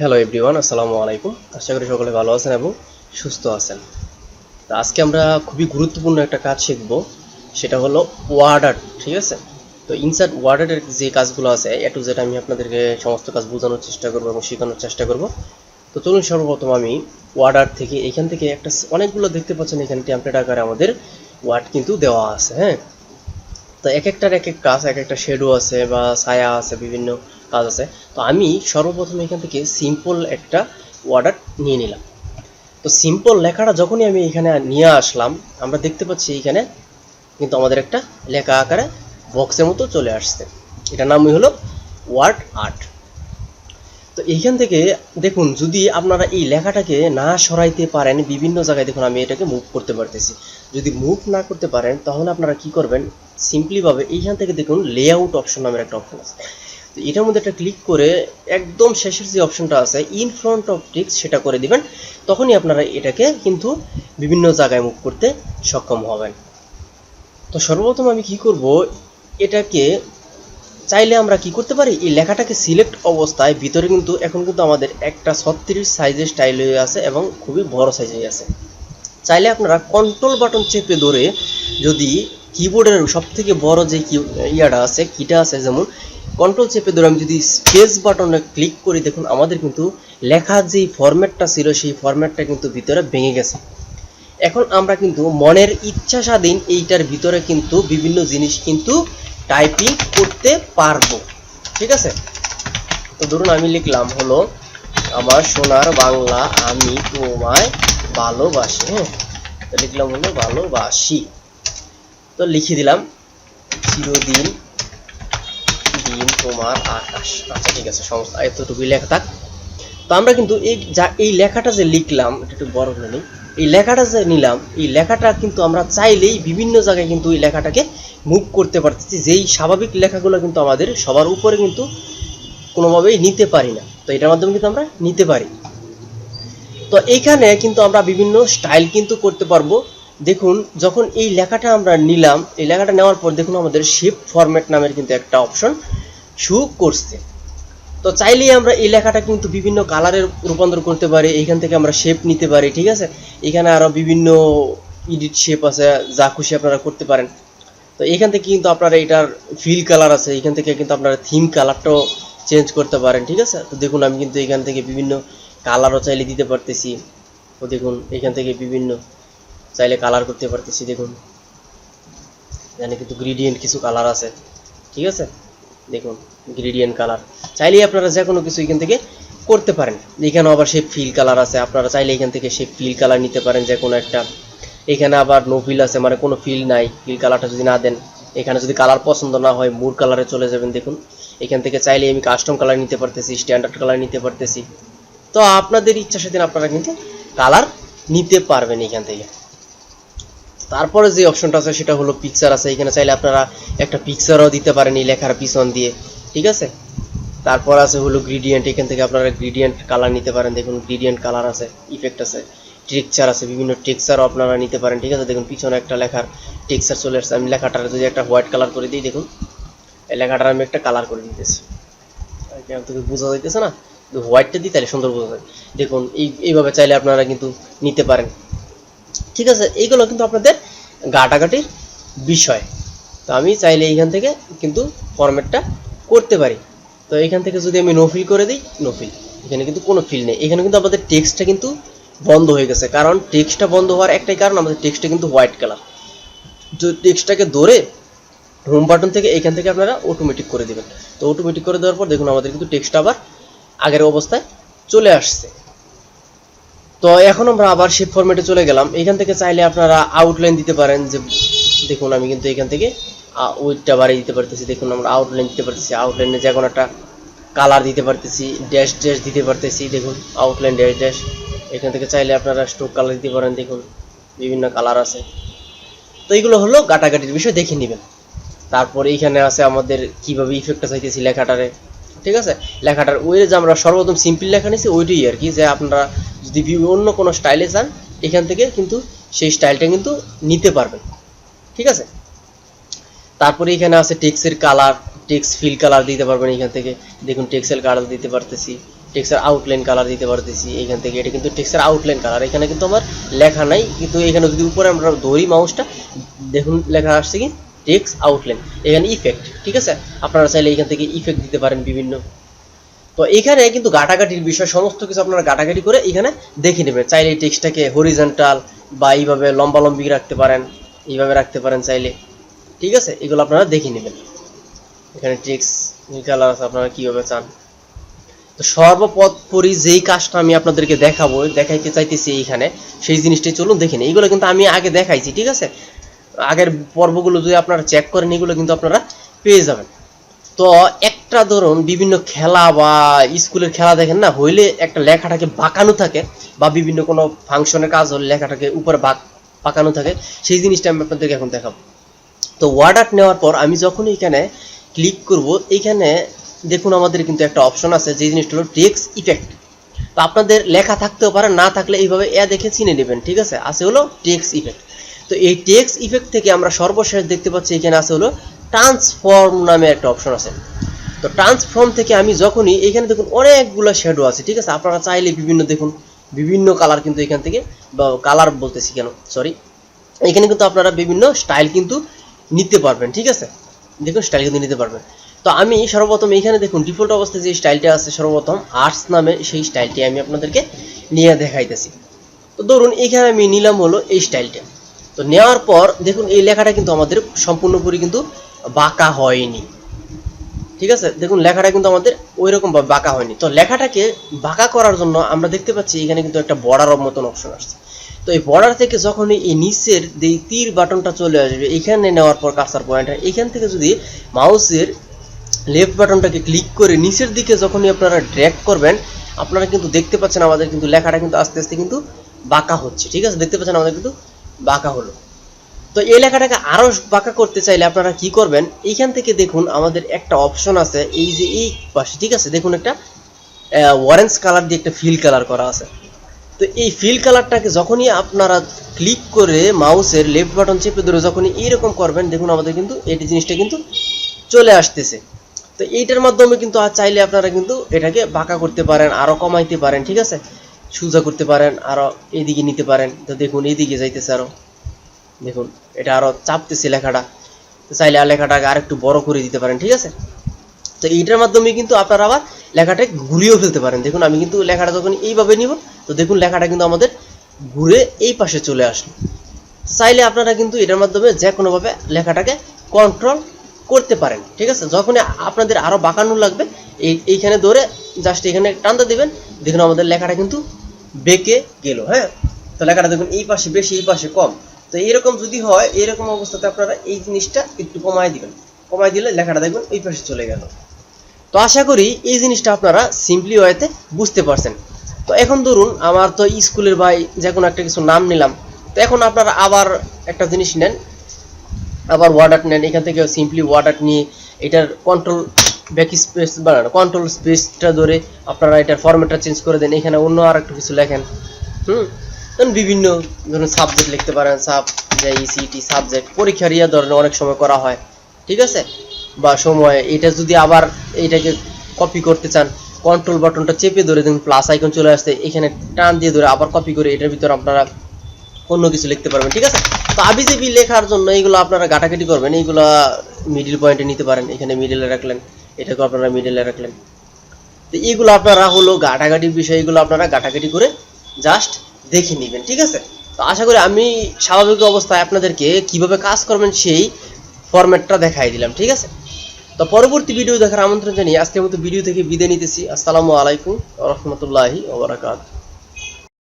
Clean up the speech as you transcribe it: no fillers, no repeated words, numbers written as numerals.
Hello everyone, আসসালামু আলাইকুম। আশা করি সকলে ভালো আছেন এবং সুস্থ আছেন। তো আজকে আমরা খুবই গুরুত্বপূর্ণ একটা কাজ শিখব, সেটা হলো ওয়ার্ড আর্ট। ঠিক আছে? তো ইনসার্ট ওয়ার্ড আর্টের যে কাজগুলো আছে এ টু জেড আমি আপনাদেরকে সমস্ত কাজ বোঝানোর চেষ্টা করব এবং শেখানোর চেষ্টা করব। তো চলুন সর্বপ্রথম আমি ওয়ার্ড আর্ট থেকে এখান থেকে একটা অনেকগুলো দেখতে পাচ্ছেন এখানে টেমপ্লেট আকারে আমাদের ওয়ার্ড কিন্তু দেওয়া আছে। হ্যাঁ, তো এক একটার এক এক কাজ, এক একটা শেডো আছে বা ছায়া আছে, বিভিন্ন কাজ আছে। তো আমি সর্বপ্রথম এখান থেকে সিম্পল একটা ওয়ার্ড আর্ট নিয়ে নিলাম। তো সিম্পল লেখাটা যখনই আমি এখানে নিয়ে আসলাম, আমরা দেখতে পাচ্ছি এখানে কিন্তু আমাদের একটা লেখা আকারে বক্সের মতো চলে আসছে। এটার নামই হলো ওয়ার্ড আর্ট। তো এইখান থেকে দেখুন, যদি আপনারা এই লেখাটাকে না সরাইতে পারেন, বিভিন্ন জায়গায় দেখুন আমি এটাকে মুভ করতে পারতেছি। যদি মুভ না করতে পারেন তাহলে আপনারা কি করবেন, সিম্পলিভাবে এইখান থেকে দেখুন লেআউট অপশন নামের একটা অপশন আছে। তো এটার মধ্যে একটা ক্লিক করে একদম শেষের যে অপশনটা আছে ইন ফ্রন্ট অফ টেক্সট সেটা করে দিবেন। তখনই আপনারা এটাকে কিন্তু বিভিন্ন জায়গায় মুভ করতে সক্ষম হবেন। তো সর্বপ্রথম আমি কি করব, এটাকে চাইলে আমরা কি করতে পারি, এই লেখাটাকে সিলেক্ট অবস্থায় ভিতরে কিন্তু এখন কিন্তু আমাদের একটা 36 সাইজের স্টাইল হয়ে আছে এবং খুবই বড় সাইজ হয়ে আছে। চাইলে আপনারা কন্ট্রোল বাটন চেপে ধরে, যদি কিবোর্ডের সব থেকে বড় যে ইয়াটা আছে, কিটা আছে, যেমন কন্ট্রোল চেপে ধরে আমি যদি স্পেস বাটনে ক্লিক করি, দেখুন আমাদের কিন্তু লেখার যেই ফরম্যাটটা ছিল সেই ফরম্যাটটা কিন্তু ভিতরে ভেঙে গেছে। এখন আমরা কিন্তু মনের ইচ্ছা স্বাধীন এইটার ভিতরে কিন্তু বিভিন্ন জিনিস কিন্তু টাইপিং করতে পারবো। ঠিক আছে? তো ধরুন আমি লিখলাম হলো আমার সোনার বাংলা আমি তোমায় ভালোবাসি। হ্যাঁ, তো লিখলাম হলো ভালোবাসি। তো লিখে দিলাম চিরদিন দিন তোমার আকাশ। আচ্ছা ঠিক আছে, সমস্যা এতটুকুই লেখা থাক। তো আমরা কিন্তু এই লেখাটা যে লিখলাম, এটা একটু বড় করে নিই। এই লেখাটা যে নিলাম, এই লেখাটা কিন্তু আমরা চাইলেই বিভিন্ন জায়গায় কিন্তু এই লেখাটাকে মুভ করতে পারতেছি। যেই স্বাভাবিক লেখাগুলো কিন্তু আমাদের সবার উপরে কিন্তু কোনোভাবেই নিতে পারি না, তো এটার মাধ্যমে কিন্তু আমরা নিতে পারি। তো এইখানে কিন্তু আমরা বিভিন্ন স্টাইল কিন্তু করতে পারবো। দেখুন যখন এই লেখাটা আমরা নিলাম, এই লেখাটা নেওয়ার পর দেখুন আমাদের শেপ ফরম্যাট নামের কিন্তু একটা অপশন শো করছে। তো চাইলেই আমরা এই লেখাটা কিন্তু বিভিন্ন কালারে রূপান্তর করতে পারি। এইখান থেকে আমরা শেপ নিতে পারি। ঠিক আছে? এখানে আরো বিভিন্ন এডিট শেপ আছে, যা খুশি আপনারা করতে পারেন। তো এখান থেকে কিন্তু আপনারা এটার ফিল কালার আছে, এখান থেকে কিন্তু আপনারা থিম কালারটাও চেঞ্জ করতে পারেন। ঠিক আছে? তো দেখুন আমি কিন্তু এখান থেকে বিভিন্ন কালারও চাইলে দিতে পারতেছি। তো দেখুন এখান থেকে বিভিন্ন চাইলে কালার করতে পারতেছি। দেখুন এখানে কিন্তু গ্রেডিয়েন্ট কিছু কালার আছে। ঠিক আছে? দেখুন গ্রেডিয়েন্ট কালার চাইলেই আপনারা যে কোনো কিছু এখান থেকে করতে পারেন। এখানে আবার শেপ ফিল কালার আছে, আপনারা চাইলে এখান থেকে শেপ ফিল কালার নিতে পারেন যে কোনো একটা। এখানে আবার নো ফিল আছে, মানে কোনো ফিল নাই, ফিল কালারটা যদি না দেন, এখানে যদি কালার পছন্দ না হয় মুড কালারে চলে যাবেন। দেখুন এখান থেকে চাইলে আমি কাস্টম কালার নিতে পারতেছি, স্ট্যান্ডার্ড কালার নিতে পারতেছি। তো আপনাদের ইচ্ছা সাথে আপনারা কিন্তু কালার নিতে পারবেন এখান থেকে। তারপরে যে অপশনটা আছে সেটা হলো পিকচার আছে। এখানে চাইলে আপনারা একটা পিকচারও দিতে পারেন এই লেখার পিছন দিয়ে। ঠিক আছে? তারপর আছে হলো গ্রেডিয়েন্ট, এখান থেকে আপনারা গ্রেডিয়েন্ট কালার নিতে পারেন। দেখুন গ্রেডিয়েন্ট কালার আছে, ইফেক্ট আছে, টেক্সচার আছে, বিভিন্ন টেক্সচারও আপনারা নিতে পারেন। ঠিক আছে? দেখুন পিছনে একটা লেখার টেক্সচার চলে আসছে। আমি লেখাটার যদি একটা হোয়াইট কালার করে দিই, দেখুন এই লেখাটার আমি একটা কালার করে দিতেছি। আপনাকে বোঝা যাইতেছে না? হোয়াইটটা দিই তাহলে সুন্দর বোঝা যায়। দেখুন এইভাবে চাইলে আপনারা কিন্তু নিতে পারেন। ঠিক আছে? এইগুলো কিন্তু আপনাদের ঘাটাঘাটির বিষয়। তো আমি চাইলে এইখান থেকে কিন্তু ফরম্যাটটা করতে পারি। তো এইখান থেকে যদি আমি নো ফিল করে দিই, নো ফিল, এখানে কিন্তু কোনো ফিল নেই। এখানে কিন্তু আমাদের টেক্সটটা কিন্তু বন্ধ হয়ে গেছে। কারণ টেক্সটটা বন্ধ হওয়ার একটাই কারণ, আমাদের টেক্সটটা কিন্তু হোয়াইট কালার। তো টেক্সটটাকে ধরে হোম বাটন থেকে এখান থেকে আপনারা অটোমেটিক করে দেবেন। তো অটোমেটিক করে দেওয়ার পর দেখুন আমাদের কিন্তু টেক্সটটা আবার আগের অবস্থায় চলে আসছে। তো এখন আমরা আবার শেপ ফরম্যাটে চলে গেলাম। এখান থেকে চাইলে আপনারা আউটলাইন দিতে পারেন। যে দেখুন আমি কিন্তু এখান থেকে ওইটা বাড়িয়ে দিতে পারতেছি। দেখুন আমরা আউটলাইন দিতে পারতেছি, আউটলাইনে যে কোনো একটা কালার দিতে পারতেছি, ড্যাশ ড্যাশ দিতে পারতেছি। দেখুন আউটলাইন ড্যাশ ড্যাশ। এখান থেকে চাইলে আপনারা স্ট্রোক কালার দিতে পারেন। দেখুন বিভিন্ন কালার আছে। তো এইগুলো হলো গাটাগাটির বিষয়, দেখে নেবেন। তারপর এইখানে আছে আমাদের কিভাবে ইফেক্টটা চাইতেছি লেখাটারে। ঠিক আছে? লেখাটার ওই যে আমরা সর্বপ্রথম সিম্পল লেখা নিয়েছি ওইটাই আর কি, যে আপনারা যদি অন্য কোনো স্টাইলে চান এখান থেকে কিন্তু সেই স্টাইলটা কিন্তু নিতে পারবেন। ঠিক আছে? তারপরে এখানে আছে টেক্সের কালার, টেক্সট ফিল কালার দিতে পারবেন এখান থেকে। দেখুন টেক্সের কালার দিতে পারতেছি, টেক্সটের আউটলাইন কালার দিতে পারতেছি এখান থেকে। এটা কিন্তু টেক্সটের আউটলাইন কালার, এখানে কিন্তু আমার লেখা নাই, কিন্তু এখানে যদি উপরে আমরা ধরি মাউসটা দেখুন লেখা আসছে কি টেক্সট আউটলাইন, এখানে ইফেক্ট। ঠিক আছে, আপনারা চাইলে এখান থেকে ইফেক্ট দিতে পারেন বিভিন্ন। তো এখানে কিন্তু ঘাটাঘাটির বিষয় সমস্ত কিছু আপনারা ঘাটাঘাটি করে এখানে দেখে নেবেন। চাইলে এই টেক্সটটাকে হরিজন্টাল বা এইভাবে লম্বালম্বি রাখতে পারেন, এইভাবে রাখতে পারেন চাইলে। ঠিক আছে, এগুলো আপনারা দেখে নেবেন। এখানে টেক্সট কালার আছে, আপনারা কীভাবে চান। তো সর্বপরি যেই কাজটা আমি আপনাদেরকে দেখাইতে চাইতেছি এইখানে, সেই জিনিসটাই চলুন দেখে নিই। এগুলো কিন্তু আমি আগে দেখাইছি। ঠিক আছে, আগের পর্বগুলো যদি আপনারা চেক করেন এগুলো কিন্তু আপনারা পেয়ে যাবেন। তো একটা ধরুন বিভিন্ন খেলা বা স্কুলের খেলা দেখেন না, হইলে একটা লেখাটাকে বাঁকানো থাকে, বা বিভিন্ন কোনো ফাংশনের কাজ হলে লেখাটাকে উপরে বাঁকানো থাকে, সেই জিনিসটা আমি আপনাদেরকে এখন দেখাবো। তো ওয়ার্ড আর্ট নেওয়ার পর আমি যখন এখানে ক্লিক করব, এইখানে দেখুন আমাদের কিন্তু একটা অপশন আছে, যে জিনিসটা হলো টেক্সট ইফেক্ট। তো আপনাদের লেখা থাকতেও পারে, না থাকলে এইভাবে দেখে চিনে নেবেন। ঠিক আছে, আছে হলো টেক্সট ইফেক্ট। তো এই টেক্সট ইফেক্ট থেকে আমরা সর্বশেষ দেখতে পাচ্ছি এখানে আছে হলো ট্রান্সফর্ম নামে একটা অপশন আছে। তো ট্রান্সফর্ম থেকে আমি যখনই এখানে দেখুন অনেকগুলো শ্যাডো আছে। ঠিক আছে, আপনারা চাইলে বিভিন্ন দেখুন বিভিন্ন কালার কিন্তু এখান থেকে, বা কালার বলতেছি কেন সরি, এখানে কিন্তু আপনারা বিভিন্ন স্টাইল কিন্তু নিতে পারবেন। ঠিক আছে, দেখুন স্টাইল কিন্তু নিতে পারবেন। তো আমি সর্বপ্রথম এখানে দেখুন ডিফল্ট অবস্থায় যে স্টাইলটা আছে সর্বপ্রথম আর্টস নামে, সেই স্টাইলটি আমি আপনাদেরকে নিয়ে দেখাইতেছি। তো ধরুন এখানে আমি নিলাম হলো এই স্টাইলটা। তো নেওয়ার পর দেখুন এই লেখাটা কিন্তু আমাদের সম্পূর্ণপুরি কিন্তু বাঁকা হয়নি। ঠিক আছে, দেখুন লেখাটা কিন্তু আমাদের ওই রকম ভাবে বাঁকা হয়নি। তো লেখাটাকে বাঁকা করার জন্য আমরা দেখতে পাচ্ছি এখানে কিন্তু একটা বর্ডার মতন অপশন আসছে। তো এই বর্ডার থেকে যখন এই নিচের যে তীর বাটনটা চলে আসবে, এখানে নেওয়ার পর কার্সার পয়েন্ট, এখান থেকে যদি মাউসের লেফট বাটনটাকে ক্লিক করে নিচের দিকে যখনই আপনারা ড্র্যাগ করবেন, আপনারা কিন্তু দেখতে পাচ্ছেন আমাদের কিন্তু লেখাটা কিন্তু আস্তে আস্তে কিন্তু বাঁকা হচ্ছে। ঠিক আছে, দেখতে পাচ্ছেন আমাদের কিন্তু বাঁকা হলো। তো এই লেখাটাকে আরো বাঁকা করতে চাইলে আপনারা কি করবেন, এইখান থেকে দেখুন আমাদের একটা অপশন আছে, এই যে এই পাশে। ঠিক আছে, দেখুন একটা অরেঞ্জ কালার দিয়ে একটা ফিল কালার করা আছে। তো এই ফিল কালারটাকে যখনই আপনারা ক্লিক করে মাউসের লেফট বাটন চেপে ধরে যখনই এইরকম করবেন, দেখুন আমাদের কিন্তু এই জিনিসটা কিন্তু চলে আসতেছে। তো এইটার মাধ্যমে কিন্তু চাইলে আপনারা কিন্তু এটাকে বাঁকা করতে পারেন, আরো কমাইতে পারেন। ঠিক আছে, সোজা করতে পারেন, আরো এইদিকে নিতে পারেন। তো দেখুন এইদিকে যাইতেছে, আরো দেখুন এটা আরো চাপতেছে লেখাটা। তো চাইলে লেখাটাকে আরেকটু বড় করে দিতে পারেন। ঠিক আছে, তো এইটার মাধ্যমে কিন্তু আপনারা আবার লেখাটা ঘুরিয়েও ফেলতে পারেন। দেখুন আমি কিন্তু লেখাটা যখন এইভাবে নিব, তো দেখুন লেখাটা কিন্তু আমাদের ঘুরে এই পাশে চলে আসলো। চাইলে আপনারা কিন্তু এটার মাধ্যমে যে কোনোভাবে লেখাটাকে কন্ট্রোল করতে পারেন। ঠিক আছে, যখন আপনাদের আরো বাঁকানো লাগবে, এইখানে ধরে জাস্ট এখানে টানতে দিবেন, দেখুন আমাদের লেখাটা কিন্তু বেঁকে গেল। হ্যাঁ, তো লেখাটা দেখুন এই পাশে বেশি এই পাশে কম। তো এইরকম যদি হয়, এরকম অবস্থাতে আপনারা এই জিনিসটা একটু কমায় দিবেন, কমায় দিলে লেখাটা দেখবেন এই পাশে চলে গেল। তো আশা করি এই জিনিসটা আপনারা সিম্পলি ওয়েতে বুঝতে পারছেন। তো এখন ধরুন আমার তো স্কুলের বা যে কোনো একটা কিছু নাম নিলাম। তো এখন আপনারা আবার একটা জিনিস নেন, আবার ওয়ার্ড আর্ট নেন। এখান থেকে সিম্পলি ওয়ার্ড আর্ট নিয়ে এটার কন্ট্রোল ব্যাক স্পেস বানানো, কন্ট্রোল স্পেসটা ধরে আপনারা এটার ফরম্যাটটা চেঞ্জ করে দেন, এখানে অন্য আর একটু কিছু লেখেন। ধরুন বিভিন্ন ধরুন সাবজেক্ট লিখতে পারেন, সাবজেক্ট সাবজেক্ট পরীক্ষার ধরনের অনেক সময় করা হয়। ঠিক আছে, বা সময় এটা যদি আবার এইটাকে কপি করতে চান, কন্ট্রোল বাটনটা চেপে ধরে দেখুন প্লাস আইকন চলে আসছে, এখানে টান দিয়ে ধরে আবার কপি করে এটার ভিতরে আপনারা অন্য কিছু লিখতে পারবেন। ঠিক আছে, তো আবিজেবি লেখার জন্য এইগুলো আপনারা ঘাটাঘাটি করবেন, এইগুলো মিডিল পয়েন্টে নিতে পারেন, এখানে মিডিলে রাখলেন, এটাকে আপনারা মিডিলে রাখলেন। তো এইগুলো আপনারা হলো ঘাটাঘাটির বিষয়, এগুলো আপনারা ঘাটাঘাটি করে জাস্ট দেখে নেবেন। ঠিক আছে, তো আশা করি আমি স্বাভাবিক অবস্থায় আপনাদেরকে কিভাবে কাজ করবেন সেই ফরম্যাটটা দেখাই দিলাম। ঠিক আছে, তো পরবর্তী ভিডিও দেখার আমন্ত্রণ জানিয়ে আজকের মতো ভিডিও থেকে বিদায় নিতেছি। আসসালামু আলাইকুম ওয়া রাহমাতুল্লাহি ওয়া বারাকাতুহু।